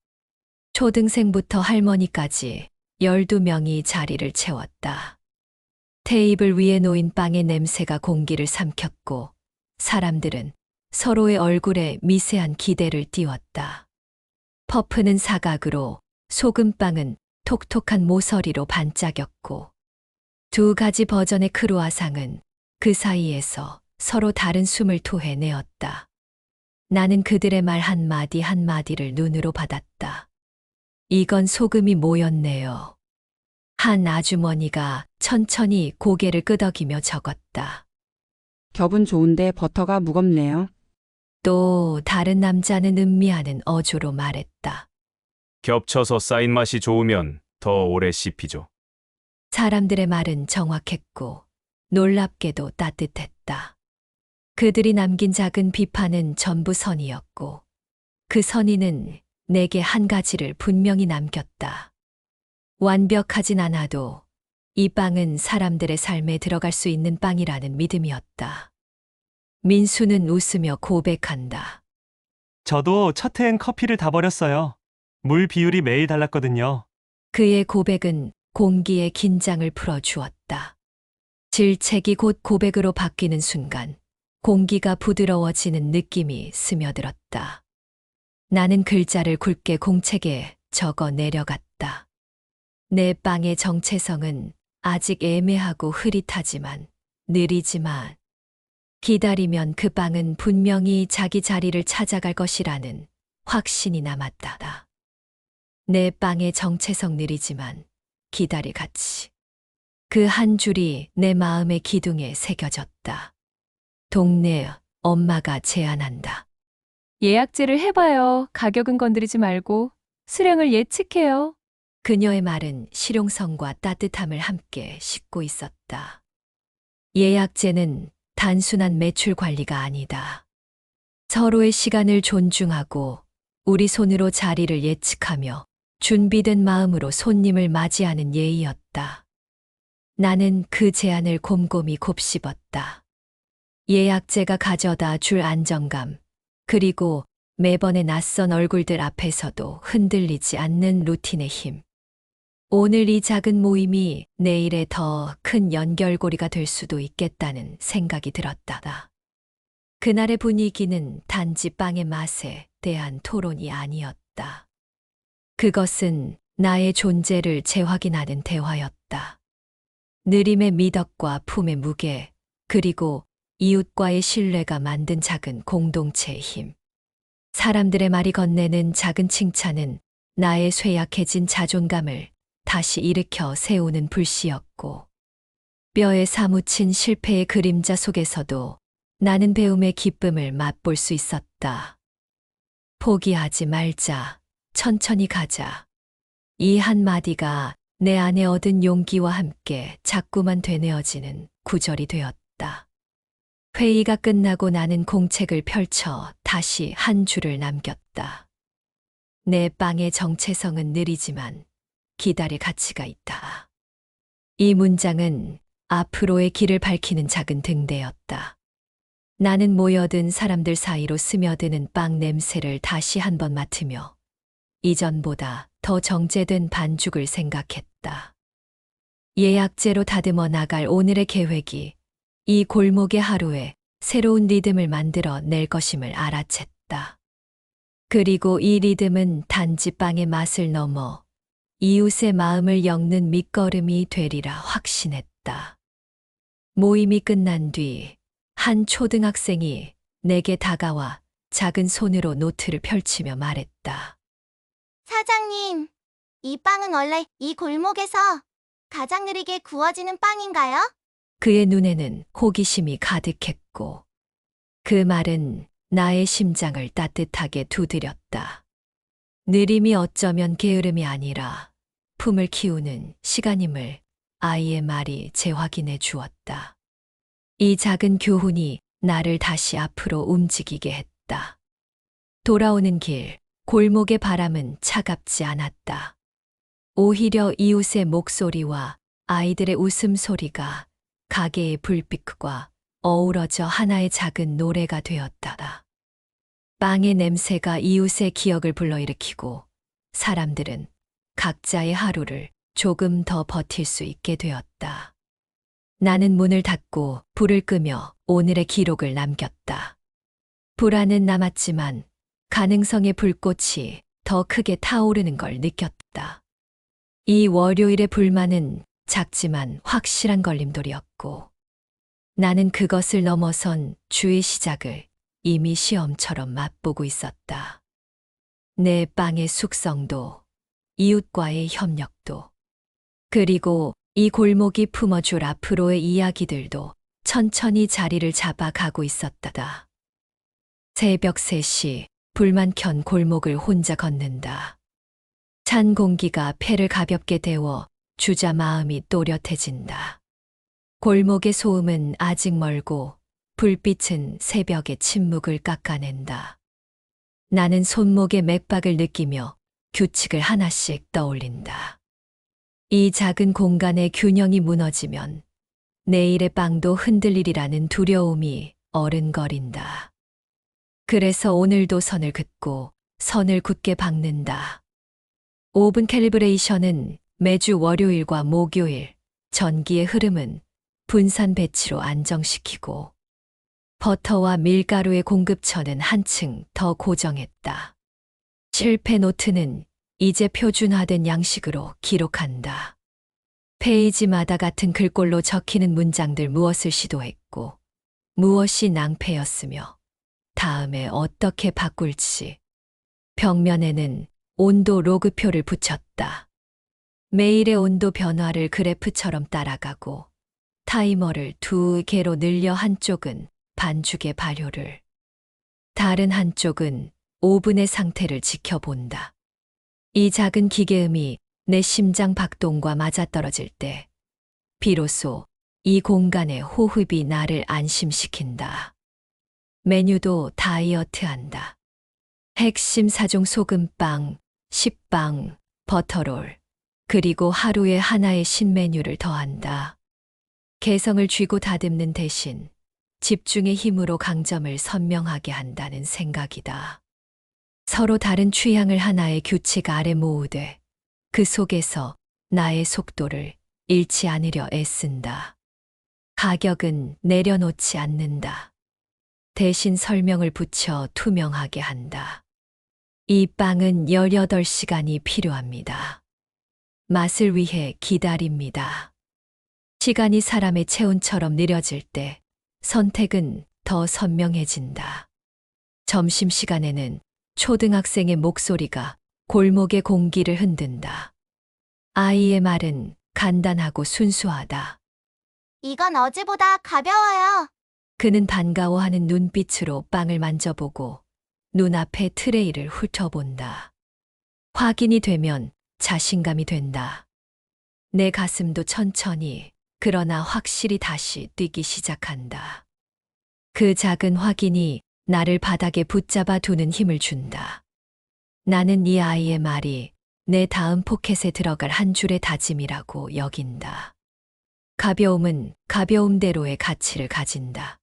초등생부터 할머니까지 12명이 자리를 채웠다. 테이블 위에 놓인 빵의 냄새가 공기를 삼켰고 사람들은 서로의 얼굴에 미세한 기대를 띄웠다. 퍼프는 사각으로 소금빵은 톡톡한 모서리로 반짝였고 두 가지 버전의 크루아상은 그 사이에서 서로 다른 숨을 토해내었다. 나는 그들의 말 한마디 한마디를 눈으로 받았다. 이건 소금이 모였네요. 한 아주머니가 천천히 고개를 끄덕이며 적었다. 겹은 좋은데 버터가 무겁네요. 또 다른 남자는 음미하는 어조로 말했다. 겹쳐서 쌓인 맛이 좋으면 더 오래 씹히죠. 사람들의 말은 정확했고 놀랍게도 따뜻했다. 그들이 남긴 작은 비판은 전부 선의였고 그 선의는 내게 한 가지를 분명히 남겼다. 완벽하진 않아도 이 빵은 사람들의 삶에 들어갈 수 있는 빵이라는 믿음이었다. 민수는 웃으며 고백한다. 저도 첫 해엔 커피를 다 버렸어요. 물 비율이 매일 달랐거든요. 그의 고백은 공기의 긴장을 풀어주었다. 질책이 곧 고백으로 바뀌는 순간 공기가 부드러워지는 느낌이 스며들었다. 나는 글자를 굵게 공책에 적어 내려갔다. 내 빵의 정체성은 아직 애매하고 흐릿하지만 느리지만 기다리면 그 빵은 분명히 자기 자리를 찾아갈 것이라는 확신이 남았다. 내 빵의 정체성 느리지만 기다릴 가치. 그 한 줄이 내 마음의 기둥에 새겨졌다. 동네 엄마가 제안한다. 예약제를 해봐요. 가격은 건드리지 말고 수량을 예측해요. 그녀의 말은 실용성과 따뜻함을 함께 싣고 있었다. 예약제는 단순한 매출 관리가 아니다. 서로의 시간을 존중하고 우리 손으로 자리를 예측하며 준비된 마음으로 손님을 맞이하는 예의였다. 나는 그 제안을 곰곰이 곱씹었다. 예약제가 가져다 줄 안정감, 그리고 매번의 낯선 얼굴들 앞에서도 흔들리지 않는 루틴의 힘. 오늘 이 작은 모임이 내일의 더 큰 연결고리가 될 수도 있겠다는 생각이 들었다. 그날의 분위기는 단지 빵의 맛에 대한 토론이 아니었다. 그것은 나의 존재를 재확인하는 대화였다. 느림의 미덕과 품의 무게, 그리고 이웃과의 신뢰가 만든 작은 공동체의 힘. 사람들의 말이 건네는 작은 칭찬은 나의 쇠약해진 자존감을 다시 일으켜 세우는 불씨였고, 뼈에 사무친 실패의 그림자 속에서도 나는 배움의 기쁨을 맛볼 수 있었다. 포기하지 말자, 천천히 가자. 이 한마디가 내 안에 얻은 용기와 함께 자꾸만 되뇌어지는 구절이 되었다. 회의가 끝나고 나는 공책을 펼쳐 다시 한 줄을 남겼다. 내 빵의 정체성은 느리지만 기다릴 가치가 있다. 이 문장은 앞으로의 길을 밝히는 작은 등대였다. 나는 모여든 사람들 사이로 스며드는 빵 냄새를 다시 한번 맡으며 이전보다 더 정제된 반죽을 생각했다. 예약제로 다듬어 나갈 오늘의 계획이 이 골목의 하루에 새로운 리듬을 만들어 낼 것임을 알아챘다. 그리고 이 리듬은 단지 빵의 맛을 넘어 이웃의 마음을 엮는 밑거름이 되리라 확신했다. 모임이 끝난 뒤 한 초등학생이 내게 다가와 작은 손으로 노트를 펼치며 말했다. 사장님, 이 빵은 원래 이 골목에서 가장 느리게 구워지는 빵인가요? 그의 눈에는 호기심이 가득했고 그 말은 나의 심장을 따뜻하게 두드렸다. 느림이 어쩌면 게으름이 아니라 품을 키우는 시간임을 아이의 말이 재확인해 주었다. 이 작은 교훈이 나를 다시 앞으로 움직이게 했다. 돌아오는 길, 골목의 바람은 차갑지 않았다. 오히려 이웃의 목소리와 아이들의 웃음소리가 가게의 불빛과 어우러져 하나의 작은 노래가 되었다. 빵의 냄새가 이웃의 기억을 불러일으키고 사람들은 각자의 하루를 조금 더 버틸 수 있게 되었다. 나는 문을 닫고 불을 끄며 오늘의 기록을 남겼다. 불안은 남았지만 가능성의 불꽃이 더 크게 타오르는 걸 느꼈다. 이 월요일의 불만은 작지만 확실한 걸림돌이었고 나는 그것을 넘어선 주의 시작을 이미 시험처럼 맛보고 있었다. 내 빵의 숙성도, 이웃과의 협력도, 그리고 이 골목이 품어줄 앞으로의 이야기들도 천천히 자리를 잡아가고 있었다. 새벽 3시 불만 켠 골목을 혼자 걷는다. 찬 공기가 폐를 가볍게 데워 주자 마음이 또렷해진다. 골목의 소음은 아직 멀고 불빛은 새벽의 침묵을 깎아낸다. 나는 손목의 맥박을 느끼며 규칙을 하나씩 떠올린다. 이 작은 공간의 균형이 무너지면 내일의 빵도 흔들리리라는 두려움이 어른거린다. 그래서 오늘도 선을 긋고 선을 굳게 박는다. 오븐 캘리브레이션은 매주 월요일과 목요일, 전기의 흐름은 분산 배치로 안정시키고 버터와 밀가루의 공급처는 한층 더 고정했다. 실패 노트는 이제 표준화된 양식으로 기록한다. 페이지마다 같은 글꼴로 적히는 문장들 무엇을 시도했고 무엇이 낭패였으며 다음에 어떻게 바꿀지. 벽면에는 온도 로그표를 붙였다. 매일의 온도 변화를 그래프처럼 따라가고 타이머를 2개로 늘려 한쪽은 반죽의 발효를, 다른 한쪽은 오븐의 상태를 지켜본다. 이 작은 기계음이 내 심장 박동과 맞아떨어질 때 비로소 이 공간의 호흡이 나를 안심시킨다. 메뉴도 다이어트한다. 핵심 4종 소금빵, 식빵, 버터롤, 그리고 하루에 하나의 신메뉴를 더한다. 개성을 쥐고 다듬는 대신 집중의 힘으로 강점을 선명하게 한다는 생각이다. 서로 다른 취향을 하나의 규칙 아래 모으되 그 속에서 나의 속도를 잃지 않으려 애쓴다. 가격은 내려놓지 않는다. 대신 설명을 붙여 투명하게 한다. 이 빵은 18시간이 필요합니다. 맛을 위해 기다립니다. 시간이 사람의 체온처럼 느려질 때 선택은 더 선명해진다. 점심시간에는 초등학생의 목소리가 골목의 공기를 흔든다. 아이의 말은 간단하고 순수하다. 이건 어제보다 가벼워요. 그는 반가워하는 눈빛으로 빵을 만져보고 눈앞의 트레이를 훑어본다. 확인이 되면 자신감이 된다. 내 가슴도 천천히 그러나 확실히 다시 뛰기 시작한다. 그 작은 확인이 나를 바닥에 붙잡아 두는 힘을 준다. 나는 이 아이의 말이 내 다음 포켓에 들어갈 한 줄의 다짐이라고 여긴다. 가벼움은 가벼움대로의 가치를 가진다.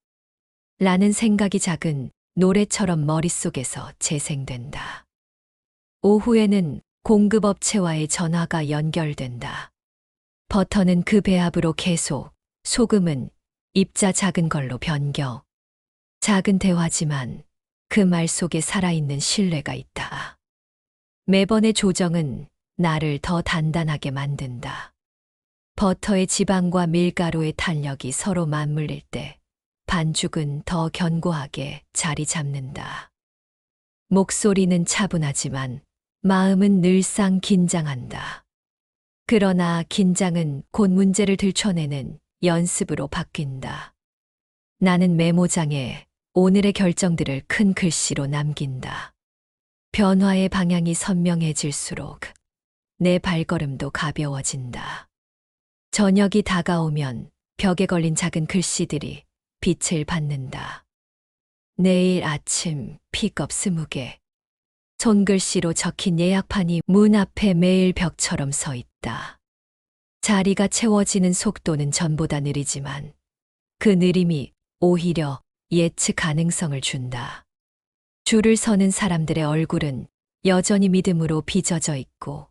라는 생각이 작은 노래처럼 머릿속에서 재생된다. 오후에는 공급업체와의 전화가 연결된다. 버터는 그 배합으로 계속, 소금은 입자 작은 걸로 변경. 작은 대화지만 그 말 속에 살아있는 신뢰가 있다. 매번의 조정은 나를 더 단단하게 만든다. 버터의 지방과 밀가루의 탄력이 서로 맞물릴 때 반죽은 더 견고하게 자리 잡는다. 목소리는 차분하지만 마음은 늘상 긴장한다. 그러나 긴장은 곧 문제를 들춰내는 연습으로 바뀐다. 나는 메모장에 오늘의 결정들을 큰 글씨로 남긴다. 변화의 방향이 선명해질수록 내 발걸음도 가벼워진다. 저녁이 다가오면 벽에 걸린 작은 글씨들이 빛을 받는다. 내일 아침 픽업 20개. 손글씨로 적힌 예약판이 문 앞에 매일 벽처럼 서 있다. 자리가 채워지는 속도는 전보다 느리지만 그 느림이 오히려 예측 가능성을 준다. 줄을 서는 사람들의 얼굴은 여전히 믿음으로 빚어져 있고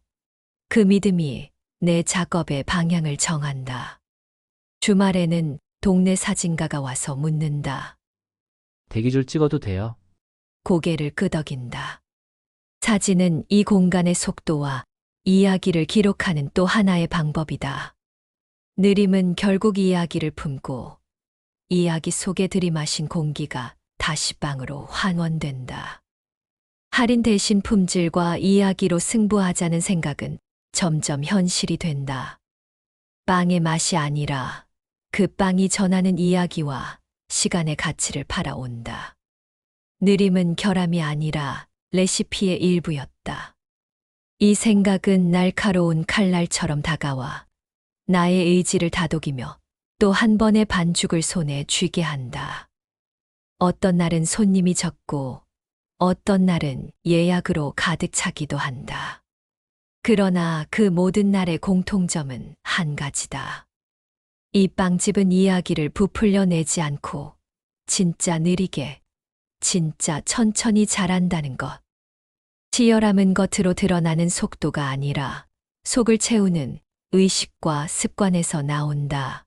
그 믿음이 내 작업의 방향을 정한다. 주말에는 동네 사진가가 와서 묻는다. 대기줄 찍어도 돼요? 고개를 끄덕인다. 사진은 이 공간의 속도와 이야기를 기록하는 또 하나의 방법이다. 느림은 결국 이야기를 품고 이야기 속에 들이마신 공기가 다시 빵으로 환원된다. 할인 대신 품질과 이야기로 승부하자는 생각은 점점 현실이 된다. 빵의 맛이 아니라 그 빵이 전하는 이야기와 시간의 가치를 팔아온다. 느림은 결함이 아니라 레시피의 일부였다. 이 생각은 날카로운 칼날처럼 다가와 나의 의지를 다독이며 또 한 번의 반죽을 손에 쥐게 한다. 어떤 날은 손님이 적고 어떤 날은 예약으로 가득 차기도 한다. 그러나 그 모든 날의 공통점은 한 가지다. 이 빵집은 이야기를 부풀려 내지 않고 진짜 느리게, 진짜 천천히 잘한다는 것. 치열함은 겉으로 드러나는 속도가 아니라 속을 채우는 의식과 습관에서 나온다.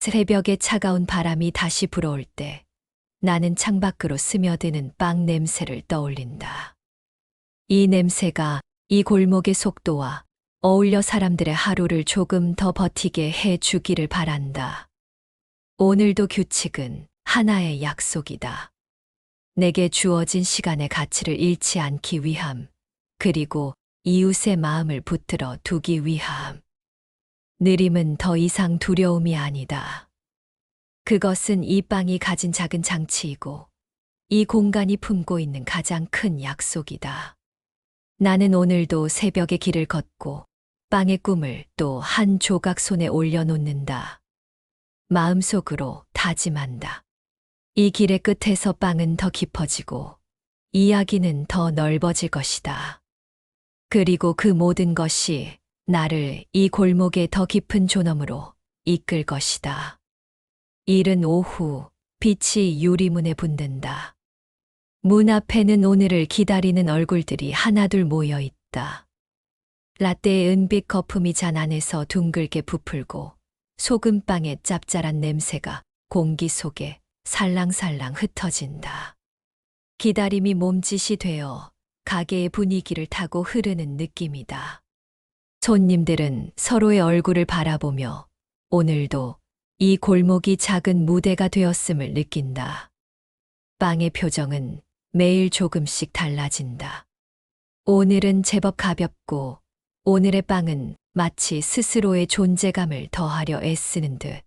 새벽에 차가운 바람이 다시 불어올 때 나는 창밖으로 스며드는 빵 냄새를 떠올린다. 이 냄새가 이 골목의 속도와 어울려 사람들의 하루를 조금 더 버티게 해 주기를 바란다. 오늘도 규칙은 하나의 약속이다. 내게 주어진 시간의 가치를 잃지 않기 위함, 그리고 이웃의 마음을 붙들어 두기 위함. 느림은 더 이상 두려움이 아니다. 그것은 이 빵이 가진 작은 장치이고 이 공간이 품고 있는 가장 큰 약속이다. 나는 오늘도 새벽에 길을 걷고 빵의 꿈을 또 한 조각 손에 올려놓는다. 마음속으로 다짐한다. 이 길의 끝에서 빵은 더 깊어지고 이야기는 더 넓어질 것이다. 그리고 그 모든 것이 나를 이 골목의 더 깊은 존엄으로 이끌 것이다. 이른 오후 빛이 유리문에 분든다. 문 앞에는 오늘을 기다리는 얼굴들이 하나둘 모여 있다. 라떼의 은빛 거품이 잔 안에서 둥글게 부풀고 소금빵의 짭짤한 냄새가 공기 속에 살랑살랑 흩어진다. 기다림이 몸짓이 되어 가게의 분위기를 타고 흐르는 느낌이다. 손님들은 서로의 얼굴을 바라보며 오늘도 이 골목이 작은 무대가 되었음을 느낀다. 빵의 표정은 매일 조금씩 달라진다. 오늘은 제법 가볍고 오늘의 빵은 마치 스스로의 존재감을 더하려 애쓰는 듯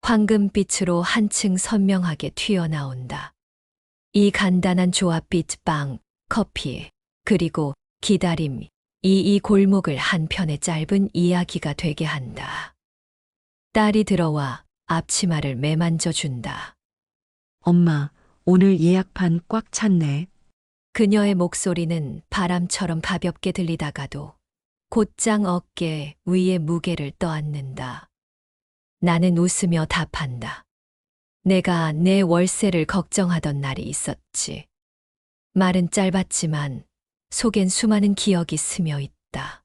황금빛으로 한층 선명하게 튀어나온다. 이 간단한 조합빛 빵, 커피, 그리고 기다림, 이 골목을 한 편의 짧은 이야기가 되게 한다. 딸이 들어와 앞치마를 매만져 준다. 엄마, 오늘 예약판 꽉 찼네. 그녀의 목소리는 바람처럼 가볍게 들리다가도 곧장 어깨 위에 무게를 떠안는다. 나는 웃으며 답한다. 내가 내 월세를 걱정하던 날이 있었지. 말은 짧았지만 속엔 수많은 기억이 스며 있다.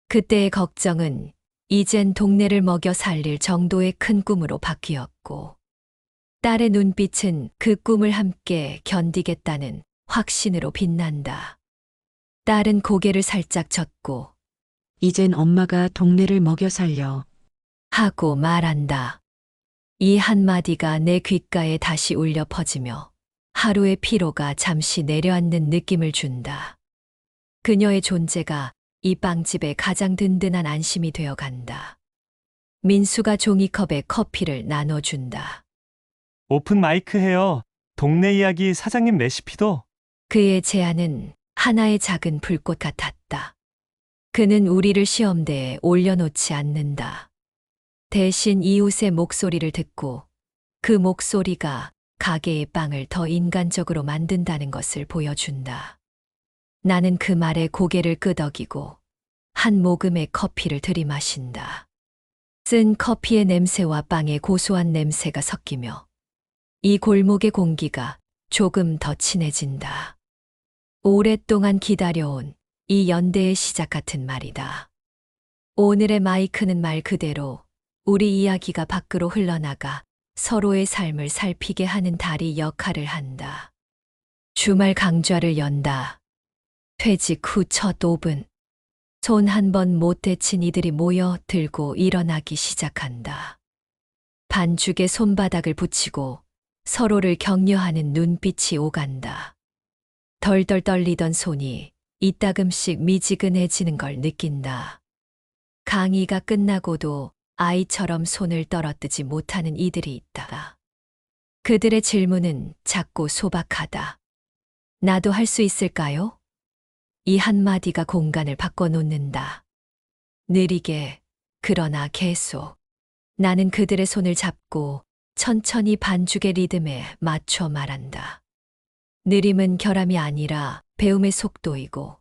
그때의 걱정은 이젠 동네를 먹여 살릴 정도의 큰 꿈으로 바뀌었고, 딸의 눈빛은 그 꿈을 함께 견디겠다는 확신으로 빛난다. 딸은 고개를 살짝 젓고 이젠 엄마가 동네를 먹여 살려. 하고 말한다. 이 한마디가 내 귓가에 다시 울려 퍼지며 하루의 피로가 잠시 내려앉는 느낌을 준다. 그녀의 존재가 이 빵집의 가장 든든한 안심이 되어 간다. 민수가 종이컵에 커피를 나눠준다. 오픈 마이크 해요. 동네 이야기 사장님 레시피도. 그의 제안은 하나의 작은 불꽃 같았다. 그는 우리를 시험대에 올려놓지 않는다. 대신 이웃의 목소리를 듣고 그 목소리가 가게의 빵을 더 인간적으로 만든다는 것을 보여준다. 나는 그 말에 고개를 끄덕이고 한 모금의 커피를 들이마신다. 쓴 커피의 냄새와 빵의 고소한 냄새가 섞이며 이 골목의 공기가 조금 더 친해진다. 오랫동안 기다려온 이 연대의 시작 같은 말이다. 오늘의 마이크는 말 그대로 우리 이야기가 밖으로 흘러나가 서로의 삶을 살피게 하는 다리 역할을 한다. 주말 강좌를 연다. 퇴직 후 첫 5분. 손 한 번 못 대친 이들이 모여 들고 일어나기 시작한다. 반죽에 손바닥을 붙이고 서로를 격려하는 눈빛이 오간다. 덜덜 떨리던 손이 이따금씩 미지근해지는 걸 느낀다. 강의가 끝나고도 아이처럼 손을 떨어뜨지 못하는 이들이 있다. 그들의 질문은 작고 소박하다. 나도 할 수 있을까요? 이 한마디가 공간을 바꿔놓는다. 느리게, 그러나 계속. 나는 그들의 손을 잡고 천천히 반죽의 리듬에 맞춰 말한다. 느림은 결함이 아니라 배움의 속도이고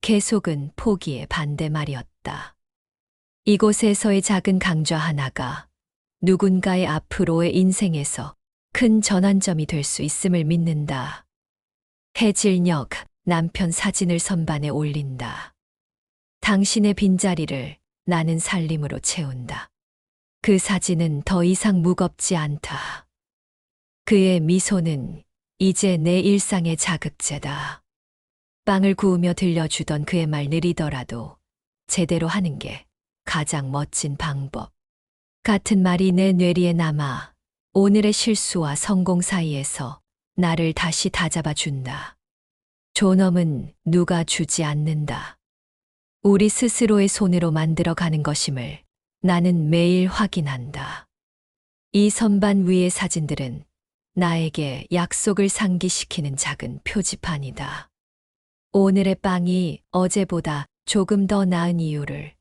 계속은 포기의 반대말이었다. 이곳에서의 작은 강좌 하나가 누군가의 앞으로의 인생에서 큰 전환점이 될 수 있음을 믿는다. 해질녘 남편 사진을 선반에 올린다. 당신의 빈자리를 나는 살림으로 채운다. 그 사진은 더 이상 무겁지 않다. 그의 미소는 이제 내 일상의 자극제다. 빵을 구우며 들려주던 그의 말 느리더라도 제대로 하는 게 가장 멋진 방법. 같은 말이 내 뇌리에 남아 오늘의 실수와 성공 사이에서 나를 다시 다잡아 준다. 존엄은 누가 주지 않는다. 우리 스스로의 손으로 만들어가는 것임을 나는 매일 확인한다. 이 선반 위의 사진들은 나에게 약속을 상기시키는 작은 표지판이다. 오늘의 빵이 어제보다 조금 더 나은 이유를,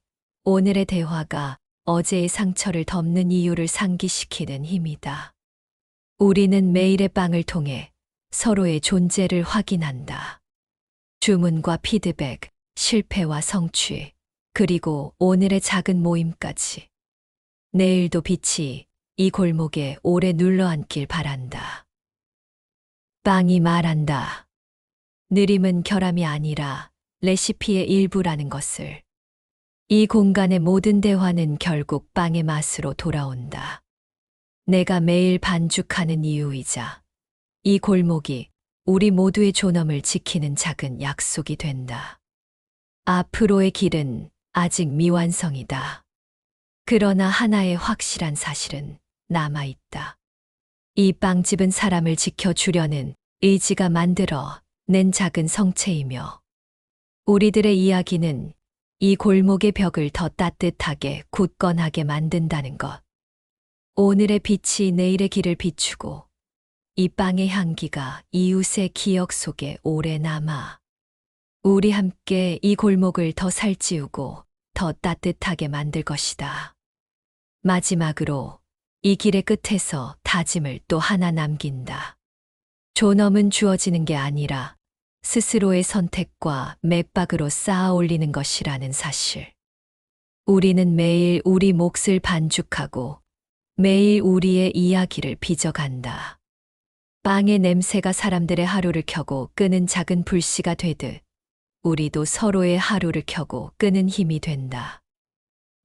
오늘의 대화가 어제의 상처를 덮는 이유를 상기시키는 힘이다. 우리는 매일의 빵을 통해 서로의 존재를 확인한다. 주문과 피드백, 실패와 성취, 그리고 오늘의 작은 모임까지. 내일도 빛이 이 골목에 오래 눌러앉길 바란다. 빵이 말한다. 느림은 결함이 아니라 레시피의 일부라는 것을. 이 공간의 모든 대화는 결국 빵의 맛으로 돌아온다. 내가 매일 반죽하는 이유이자 이 골목이 우리 모두의 존엄을 지키는 작은 약속이 된다. 앞으로의 길은 아직 미완성이다. 그러나 하나의 확실한 사실은 남아있다. 이 빵집은 사람을 지켜주려는 의지가 만들어 낸 작은 성체이며 우리들의 이야기는 이 골목의 벽을 더 따뜻하게 굳건하게 만든다는 것. 오늘의 빛이 내일의 길을 비추고 이 빵의 향기가 이웃의 기억 속에 오래 남아 우리 함께 이 골목을 더 살찌우고 더 따뜻하게 만들 것이다. 마지막으로 이 길의 끝에서 다짐을 또 하나 남긴다. 존엄은 주어지는 게 아니라 스스로의 선택과 맥박으로 쌓아 올리는 것이라는 사실. 우리는 매일 우리 몫을 반죽하고 매일 우리의 이야기를 빚어간다. 빵의 냄새가 사람들의 하루를 켜고 끄는 작은 불씨가 되듯 우리도 서로의 하루를 켜고 끄는 힘이 된다.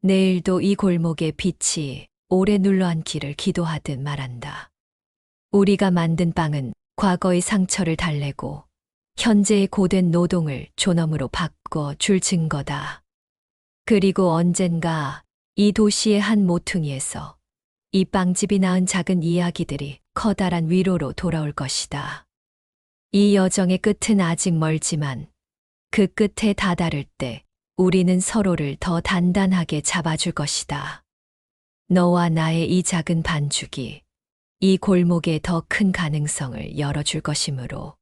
내일도 이 골목의 빛이 오래 눌러앉기를 기도하듯 말한다. 우리가 만든 빵은 과거의 상처를 달래고 현재의 고된 노동을 존엄으로 바꿔 줄 증거다. 그리고 언젠가 이 도시의 한 모퉁이에서 이 빵집이 낳은 작은 이야기들이 커다란 위로로 돌아올 것이다. 이 여정의 끝은 아직 멀지만 그 끝에 다다를 때 우리는 서로를 더 단단하게 잡아줄 것이다. 너와 나의 이 작은 반죽이 이 골목의 더 큰 가능성을 열어줄 것이므로.